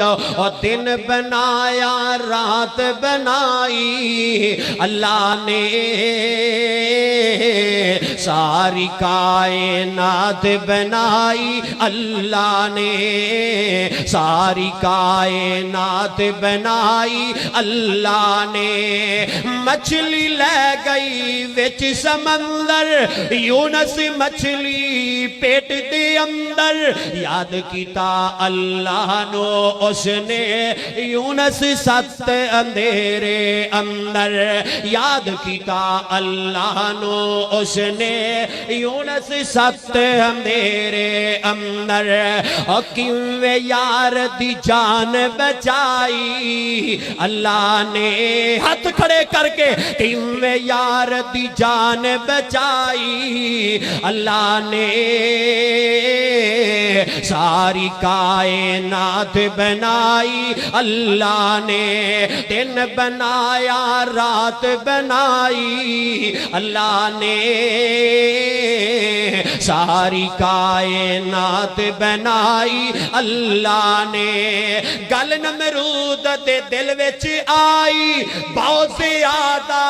اور دن بنایا رات بنائی اللہ نے ساری کائنات بنائی اللہ نے ساری کائنات بنائی اللہ نے مچھلی لے گئی وچ سمندر یونس مچھلی پیٹ دے اندر یاد کیتا اللہ نو اس نے یونس ست اندھیرے اندر یاد کیتا اللہ نو اس نے یونس ست اندھیرے اندر اور کیویں یار دی جان بچائی اللہ نے ہاتھ کھڑے کر کے کیویں یار دی جان بچائی اللہ نے ساری کائنات بنائی اللہ نے دن بنایا رات بنائی اللہ نے ساری کائنات بنائی اللہ نے گل نمرود دے دل وچ آئی بہت زیادہ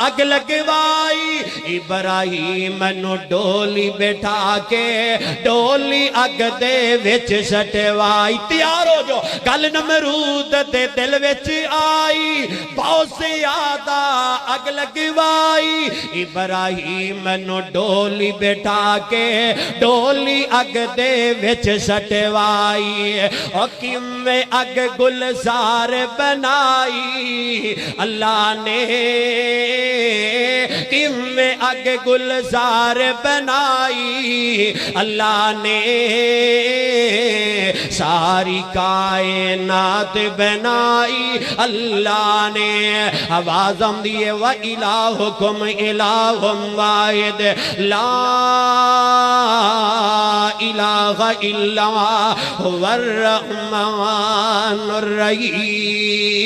اگ لگوائی ابراہیم نو ڈولی بٹھا کے ڈولی اگ دے وچ سٹوائی تیار ہو جو گل نمرود دے دل وچ آئی بہت زیادہ اگ لگوائی ابراہیم نو ڈولی بٹھا کے ڈولی اگ دے وچ سٹوائی اور کیویں اگ گلزار بنائی اللہ نے کیویں اگ گلزار بنائی اللہ نے ساری کائنات بنائی اللہ نے آواز ہم دیئے وَإِلَٰهُكُمْ إِلَٰهٌ وَاحِدٌ لَا إِلَٰهَ إِلَّا هُوَ الرَّحْمَٰنُ الرَّحِيمُ